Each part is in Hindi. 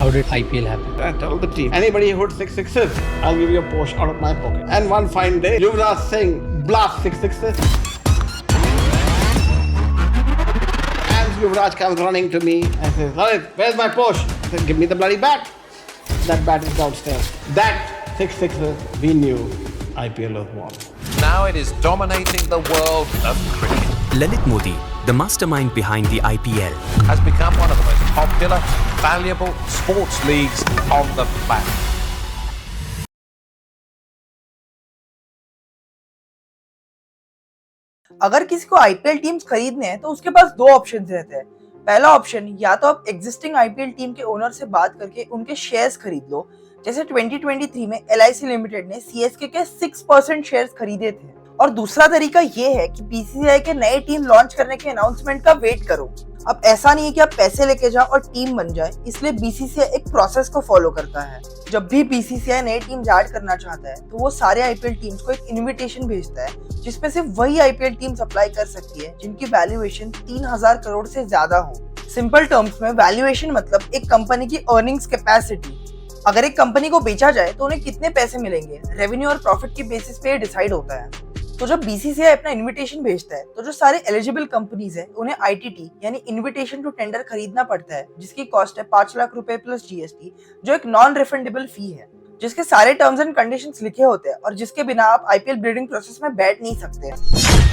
how did IPL happen? I told the team, anybody who hits 6 sixes, I'll give you a Porsche out of my pocket. And one fine day, Yuvraj Singh blasts 6 sixes. And Yuvraj comes running to me and says, Lalit, where's my Porsche? I said, give me the bloody bat. That bat is downstairs. That 6 sixes, we knew IPL was won. Now it is dominating the world of cricket. Lalit Modi, the mastermind behind the IPL, Has become one of the most popular, valuable sports leagues on the planet. अगर किसी को आईपीएल टीम्स खरीदने हैं तो उसके पास दो ऑप्शन रहते हैं। पहला ऑप्शन, या तो आप एग्जिस्टिंग आईपीएल टीम के ओनर से बात करके उनके शेयर्स खरीद लो, जैसे 2023 में LIC लिमिटेड ने सीएसके के 6% शेयर्स खरीदे थे। और दूसरा तरीका ये है कि बीसीसीआई के नए टीम लॉन्च करने के अनाउंसमेंट का वेट करो। अब ऐसा नहीं है कि आप पैसे लेके जाओ और टीम बन जाए, इसलिए बीसीसीआई एक प्रोसेस को फॉलो करता है। जब भी बीसीसीआई नए टीम ऐड करना चाहता है तो वो सारे आईपीएल टीम्स को एक इनविटेशन भेजता है, जिसमें सिर्फ वही आईपीएल टीम्स अप्लाई कर सकती है जिनकी वैल्यूएशन 3000 करोड़ से ज्यादा हो। सिंपल टर्म्स में वैल्यूएशन मतलब एक कंपनी की अर्निंग्स कैपेसिटी। अगर एक कंपनी को बेचा जाए तो उन्हें कितने पैसे मिलेंगे, रेवेन्यू और प्रॉफिट के बेसिस पे डिसाइड होता है। तो जब बीसीसीआई अपना इनविटेशन भेजता है तो जो सारे एलिजिबल कंपनीज है उन्हें आईटीटी यानी इनविटेशन टू टेंडर खरीदना पड़ता है, जिसकी कॉस्ट है 5 लाख रुपए प्लस जीएसटी, जो एक नॉन रिफंडेबल फी है, जिसके सारे टर्म्स एंड कंडीशंस लिखे होते हैं और जिसके बिना आप आईपीएल बिडिंग प्रोसेस में बैठ नहीं सकते।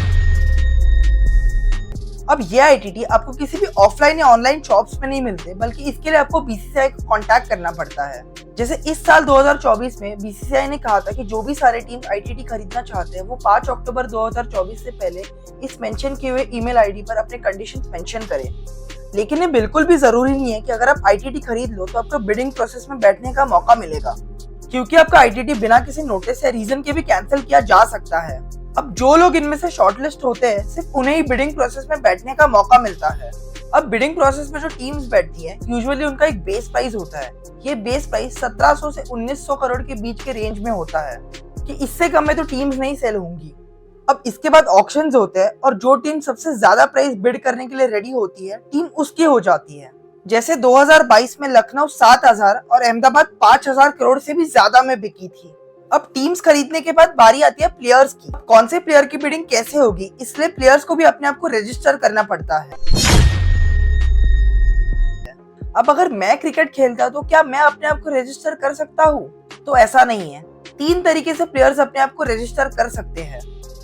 अब ये आईटीटी आपको किसी भी ऑफलाइन या ऑनलाइन शॉप्स में नहीं मिलते, बल्कि इसके लिए आपको बीसीसीआई को कांटेक्ट करना पड़ता है। जैसे इस साल 2024 में बीसीसीआई ने कहा था कि जो भी सारे टीम्स आईटीटी खरीदना चाहते हैं वो 5 अक्टूबर 2024 से पहले इस मेंशन किए हुए ईमेल आईडी पर अपने कंडीशंस मेंशन करें। लेकिन ये बिल्कुल भी जरूरी नहीं है कि अगर आप आईटीटी खरीद लो तो आपको बिडिंग प्रोसेस में बैठने का मौका मिलेगा, क्योंकि आपका आईटीटी बिना किसी नोटिस या रीजन के भी कैंसिल किया जा सकता है। अब जो लोग इनमें से शॉर्टलिस्ट होते हैं सिर्फ उन्हें ही बिडिंग प्रोसेस में बैठने का मौका मिलता है। अब बिडिंग प्रोसेस में जो टीम्स बैठती हैं यूजुअली उनका एक बेस प्राइस होता है। ये बेस प्राइस 1700 से 1900 करोड़ के बीच के रेंज में होता है कि इससे कम में तो टीम्स नहीं सेल होंगी। अब इसके बाद ऑक्शंस होते हैं और जो टीम सबसे ज्यादा प्राइस बिड करने के लिए रेडी होती है टीम उसकी हो जाती है। जैसे 2022 में लखनऊ 7000 और अहमदाबाद 5000 करोड़ से भी ज्यादा में बिकी थी। अब टीम्स खरीदने के बाद बारी आती है प्लेयर्स की। कौन से प्लेयर की बिडिंग कैसे होगी, इसलिए प्लेयर्स को भी अपने आप को रजिस्टर करना पड़ता है। अब अगर मैं क्रिकेट खेलता तो क्या मैं अपने आप को रजिस्टर कर सकता हूँ? तो ऐसा नहीं है। 3 तरीके से प्लेयर्स अपने आप को रजिस्टर कर सकते हैं।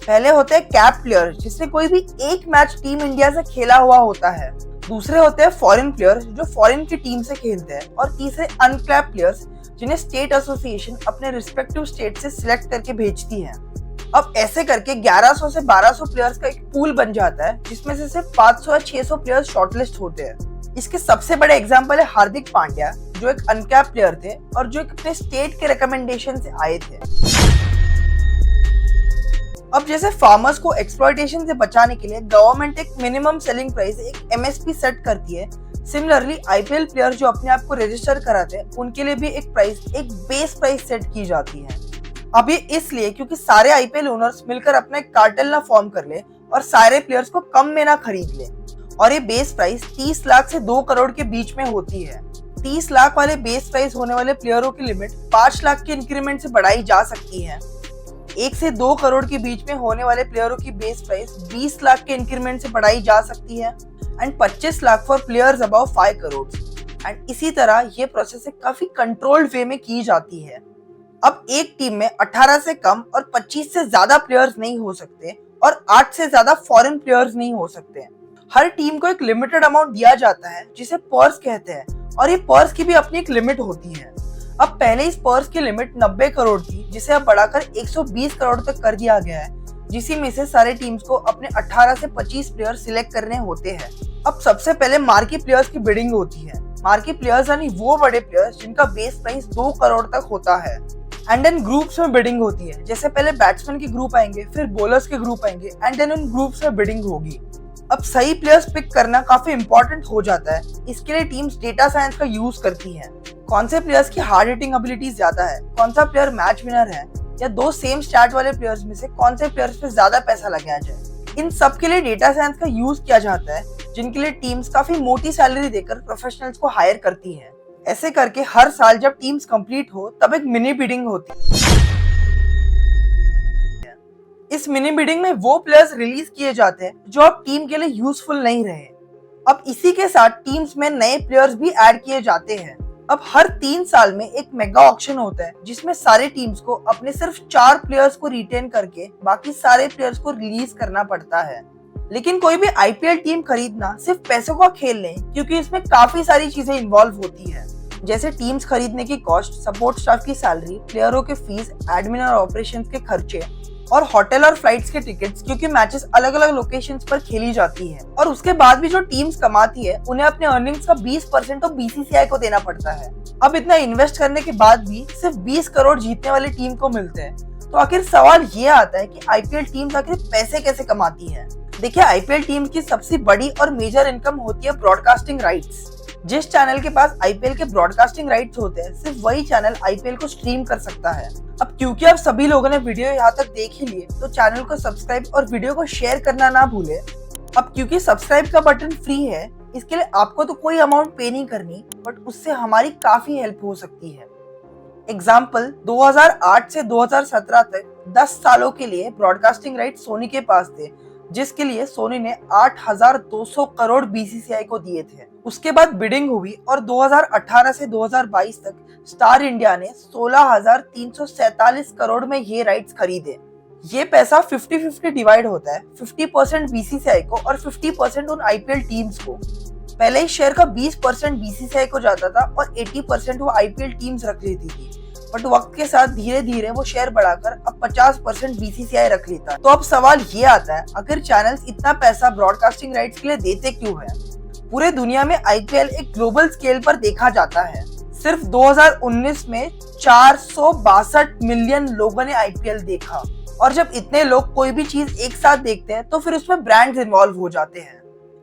पहले होते हैं कैप प्लेयर, जिसने कोई भी एक मैच टीम इंडिया से खेला हुआ होता है। दूसरे होते हैं फॉरेन प्लेयर्स जो फॉरेन की टीम से खेलते हैं। और तीसरे अनकैप प्लेयर्स जिन्हें स्टेट एसोसिएशन अपने रिस्पेक्टिव स्टेट से सिलेक्ट करके भेजती है। अब ऐसे करके 1100 से 1200 प्लेयर्स का एक पूल बन जाता है, जिसमें से सिर्फ 500 या 600 प्लेयर्स शॉर्टलिस्ट होते हैं। इसके सबसे बड़े एग्जांपल है हार्दिक पांड्या, जो एक अनकैप प्लेयर थे और जो अपने स्टेट के रिकमेंडेशन से आए थे। अब जैसे फार्मर्स को एक्सप्लॉयटेशन से बचाने के लिए गवर्नमेंट एक मिनिमम सेलिंग प्राइस, एक एमएसपी सेट करती है, सिमिलरली आईपीएल प्लेयर जो अपने आप को रजिस्टर कराते हैं उनके लिए भी एक प्राइस, एक बेस प्राइस सेट की जाती है। अब ये इसलिए क्योंकि सारे आईपीएल ओनर्स मिलकर अपना एक कार्टेल ना फॉर्म कर ले और सारे प्लेयर्स को कम में ना खरीद ले। और ये बेस प्राइस 30 लाख से 2 करोड़ के बीच में होती है। 30 लाख वाले बेस प्राइस होने वाले प्लेयरों की लिमिट 5 लाख के इंक्रीमेंट से बढ़ाई जा सकती है। 1 से 2 करोड़ के बीच में होने वाले प्लेयरों की बेस प्राइस 20 लाख के इंक्रीमेंट से बढ़ाई जा सकती है and 25 lakh for players above 5 crore. And इसी तरह ये प्रोसेस काफी कंट्रोल्ड वे में की जाती है। अब एक टीम में 18 से कम और 25 से ज्यादा प्लेयर्स नहीं हो सकते और 8 से ज्यादा फॉरेन प्लेयर्स नहीं हो सकते। हर टीम को एक लिमिटेड अमाउंट दिया जाता है जिसे पर्स कहते हैं, और ये पर्स की भी अपनी एक लिमिट होती है। अब पहले इस पर्स की लिमिट 90 करोड़ थी, जिसे अब बढ़ाकर 120 करोड़ तक कर दिया गया है, जिसी में से सारे टीम्स को अपने 18 से 25 प्लेयर सिलेक्ट करने होते हैं। अब सबसे पहले मार्की प्लेयर्स की बिडिंग होती है। मार्की प्लेयर्स यानी वो बड़े प्लेयर्स जिनका बेस प्राइस 2 करोड़ तक होता है। एंड देन ग्रुप्स में बिडिंग होती है, जैसे पहले बैट्समैन के ग्रुप आएंगे, फिर बॉलर्स के ग्रुप आएंगे एंड देन उन ग्रुप्स में बिडिंग होगी। अब सही प्लेयर्स पिक करना काफी इंपॉर्टेंट हो जाता है। इसके लिए टीम्स डेटा साइंस का यूज करती हैं। कौन से प्लेयर्स की हार्ड हिटिंग एबिलिटीज ज्यादा है, कौन सा प्लेयर मैच विनर है, या 2 सेम स्टैट वाले प्लेयर्स में से कौन से प्लेयर्स पे ज्यादा पैसा लगाया जाए। इन सब के लिए डेटा साइंस का यूज किया जाता है, जिनके लिए टीम्स काफी मोटी सैलरी देकर प्रोफेशनल्स को हायर करती हैं। ऐसे करके हर साल जब टीम्स कंप्लीट हो तब एक मिनी बिडिंग होती है। इस मिनी बिडिंग में वो प्लेयर्स रिलीज किए जाते हैं जो अब टीम के लिए यूजफुल नहीं रहे। अब इसी के साथ टीम्स में नए प्लेयर्स भी ऐड किए जाते हैं। अब हर 3 साल में एक मेगा ऑक्शन होता है जिसमें सारे टीम्स को अपने सिर्फ 4 प्लेयर्स को रिटेन करके बाकी सारे प्लेयर्स को रिलीज करना पड़ता है। लेकिन कोई भी आईपीएल टीम खरीदना सिर्फ पैसों का खेल नहीं, क्योंकि इसमें काफी सारी चीजें इन्वॉल्व होती है, जैसे टीम्स खरीदने की कॉस्ट, सपोर्ट स्टाफ की सैलरी, प्लेयरों के फीस, एडमिन और ऑपरेशंस के खर्चे और होटल और फ्लाइट्स के टिकट्स, क्योंकि मैचेस अलग अलग लोकेशंस पर खेली जाती है। और उसके बाद भी जो टीम्स कमाती है उन्हें अपने अर्निंग्स का 20% तो बीसीसीआई को देना पड़ता है। अब इतना इन्वेस्ट करने के बाद भी सिर्फ 20 करोड़ जीतने वाली टीम को मिलते हैं। तो आखिर सवाल ये आता है कि आईपीएल टीम्स आखिर पैसे कैसे कमाती है। देखिए, आईपीएल टीम की सबसे बड़ी और मेजर इनकम होती है ब्रॉडकास्टिंग राइट्स। जिस चैनल के पास आईपीएल के ब्रॉडकास्टिंग राइट्स होते हैं, सिर्फ वही चैनल आईपीएल को स्ट्रीम कर सकता है। अब क्योंकि आप सभी लोगों ने वीडियो यहाँ तक देख ही लिए, तो चैनल को सब्सक्राइब और वीडियो को शेयर करना ना भूले। अब क्योंकि सब्सक्राइब का बटन फ्री है, इसके लिए आपको तो कोई अमाउंट पे नहीं करनी, बट उससे हमारी काफी हेल्प हो सकती है। एग्जाम्पल, 2008 से 2017 तक 10 सालों के लिए ब्रॉडकास्टिंग राइट सोनी के पास थे, जिसके लिए सोनी ने 8,200 करोड़ बीसीसीआई को दिए थे। उसके बाद बिडिंग हुई और 2018 से 2022 तक स्टार इंडिया ने 16,347 करोड़ में ये राइट्स खरीदे। ये पैसा 50-50 डिवाइड होता है, 50% बीसीसीआई को और 50% उन आईपीएल टीम्स को। पहले इस शेयर का 20% बीसीसीआई को जाता था और 80% वो आईपीएल टीम्स रख लेती थी, बट वक्त के साथ धीरे धीरे वो शेयर बढ़ाकर अब 50% बीसीसीआई रख लेता है। तो अब सवाल ये आता है, आखिर चैनल्स इतना पैसा ब्रॉडकास्टिंग राइट्स के लिए देते क्यों है? पूरे दुनिया में आईपीएल एक ग्लोबल स्केल पर देखा जाता है। सिर्फ 2019 में 462 मिलियन लोगों ने आईपीएल देखा, और जब इतने लोग कोई भी चीज एक साथ देखते हैं तो फिर उसमें ब्रांड्स इन्वॉल्व हो जाते हैं।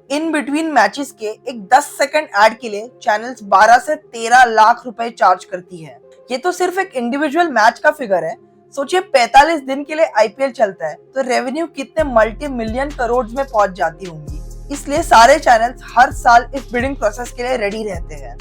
इन बिटवीन मैचेस के एक 10 सेकंड ऐड के लिए चैनल्स 12 से 13 लाख रुपए चार्ज करती है। ये तो सिर्फ एक इंडिविजुअल मैच का फिगर है। सोचिए, 45 दिन के लिए आईपीएल चलता है तो रेवेन्यू कितने मल्टी मिलियन करोड़ में पहुंच जाती होंगी। इसलिए सारे चैनल्स हर साल इस बिडिंग प्रोसेस के लिए रेडी रहते हैं।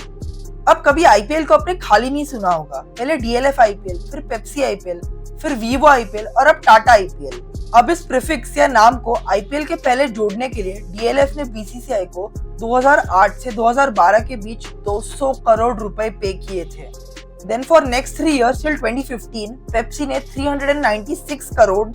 अब कभी आईपीएल को आपने खाली नहीं सुना होगा। पहले डीएलएफ आईपीएल, फिर पेप्सी आईपीएल, फिर वीवो आईपीएल और अब टाटा आईपीएल। अब इस प्रीफिक्स या नाम को आईपीएल के पहले जोड़ने के लिए डीएलएफ ने बीसीसीआई को 2008 से 2012 के बीच 200 करोड़ रुपए पे किए थे। Then for next 3 years till 2015, Pepsi ने 396 करोड़।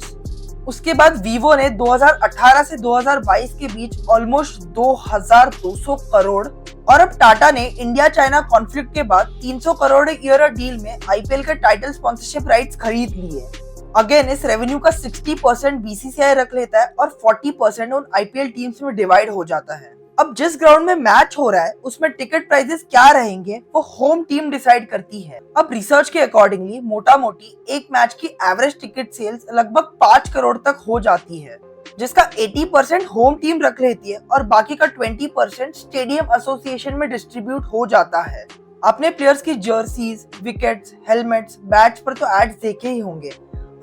उसके बाद वीवो ने 2018 से 2022 के बीच ऑलमोस्ट 2200 करोड़, और अब टाटा ने इंडिया चाइना कॉन्फ्लिक्ट के बाद 300 करोड़ ईयर डील में आईपीएल के टाइटल स्पॉन्सरशिप राइट्स खरीद लिए। अगेन इस रेवेन्यू का 60% बीसीसीआई रख लेता है और 40% उन आईपीएल टीम्स में डिवाइड हो जाता है। अब जिस ग्राउंड में मैच हो रहा है उसमें टिकट प्राइसेस क्या रहेंगे वो होम टीम डिसाइड करती है। अब रिसर्च के अकॉर्डिंगली मोटा मोटी एक मैच की एवरेज टिकट सेल्स लगभग 5 करोड़ तक हो जाती है, जिसका 80% होम टीम रख लेती है और बाकी का 20% स्टेडियम एसोसिएशन में डिस्ट्रीब्यूट हो जाता है। आपने प्लेयर्स की जर्सीज, विकेट्स, हेलमेट्स, बैट्स पर तो एड्स देखे ही होंगे।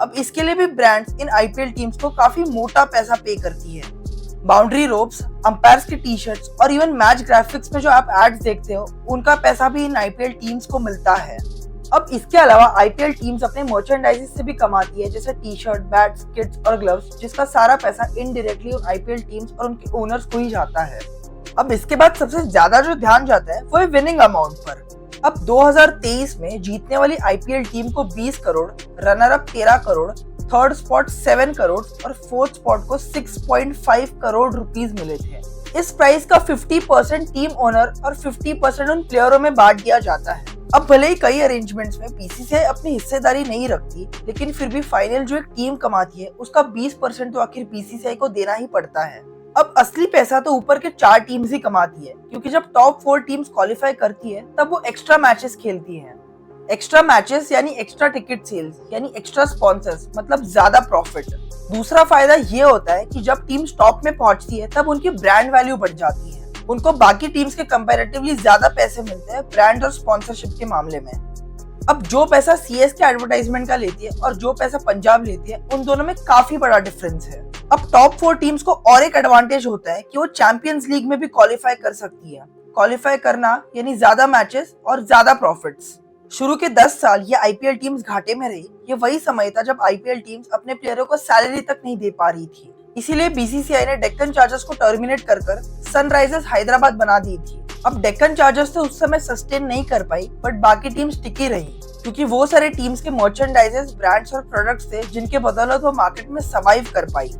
अब इसके लिए भी ब्रांड्स इन आईपीएल टीम्स को काफी मोटा पैसा पे करती है। बाउंड्री रोप्स, अंपायर्स की टी शर्ट्स और इवन मैच ग्राफिक्स में जो आप एड्स देखते हो, उनका पैसा भी इन आईपीएल टीम्स को मिलता है। अब इसके अलावा आईपीएल टीम्स अपने मर्चेंडाइजेस से भी कमाती है, जैसे टी शर्ट, बैट्स, किट्स और ग्लव्स, जिसका सारा पैसा इनडायरेक्टली उन आईपीएल टीम्स और उनके ओनर्स को ही जाता है। अब इसके बाद सबसे ज्यादा जो ध्यान जाता है वो है विनिंग अमाउंट पर। अब 2023 में जीतने वाली आईपीएल टीम को 20 crore, runner up 13 crore, third spot 7 crore और फोर्थ स्पॉट को 6.5 करोड़ रुपीस मिले थे। इस प्राइस का 50% टीम ओनर और 50% उन प्लेयरों में बांट दिया जाता है। अब भले ही कई अरेंजमेंट्स में बीसीसीआई अपनी हिस्सेदारी नहीं रखती, लेकिन फिर भी फाइनल जो एक टीम कमाती है उसका 20% तो आखिर बीसीसीआई को देना ही पड़ता है। अब असली पैसा तो ऊपर के 4 टीम्स ही कमाती है, क्योंकि जब टॉप 4 टीम्स क्वालिफाई करती है तब वो एक्स्ट्रा मैचेस खेलती हैं। एक्स्ट्रा मैचेस यानी एक्स्ट्रा टिकट सेल्स यानी एक्स्ट्रा स्पॉन्सर्स, मतलब ज्यादा प्रॉफिट। दूसरा फायदा ये होता है कि जब टीम टॉप में पहुंचती है तब उनकी ब्रांड वैल्यू बढ़ जाती है। उनको बाकी टीम्स के कंपैरेटिवली ज्यादा पैसे मिलते हैं ब्रांड और स्पॉन्सरशिप के मामले में। अब जो पैसा सीएसके एडवर्टाइजमेंट का लेती है और जो पैसा पंजाब लेती है, उन दोनों में काफी बड़ा डिफरेंस है। अब टॉप 4 टीम्स को और एक एडवांटेज होता है कि वो चैंपियंस लीग में भी क्वालिफाई कर सकती है। क्वालिफाई करना यानी ज्यादा मैचेस और ज्यादा प्रॉफिट्स। शुरू के 10 साल ये आईपीएल टीम्स घाटे में रही। ये वही समय था जब आईपीएल टीम्स अपने प्लेयरों को सैलरी तक नहीं दे पा रही थी। इसीलिए बीसीसीआई ने डेक्कन चार्जर्स को टर्मिनेट कर सनराइजर्स हैदराबाद बना दी थी। अब डेक्कन चार्जर्स तो उस समय सस्टेन नहीं कर पाई, बट बाकी टीम्स टिकी रही क्योंकि वो सारे टीम्स के मर्चेंडाइजेस, ब्रांड्स और प्रोडक्ट्स थे जिनके बदौलत वो मार्केट में सर्वाइव कर पाई।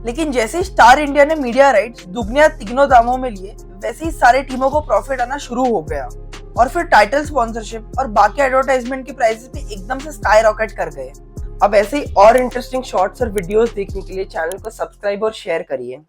लेकिन जैसे ही स्टार इंडिया ने मीडिया राइट्स दुगने या तिगनों दामों में लिए, वैसे ही सारे टीमों को प्रॉफिट आना शुरू हो गया और फिर टाइटल स्पॉन्सरशिप और बाकी एडवर्टाइजमेंट के प्राइसेस भी एकदम से स्काई रॉकेट कर गए। अब ऐसे ही और इंटरेस्टिंग शॉर्ट्स और वीडियोस देखने के लिए चैनल को सब्सक्राइब और शेयर करिए।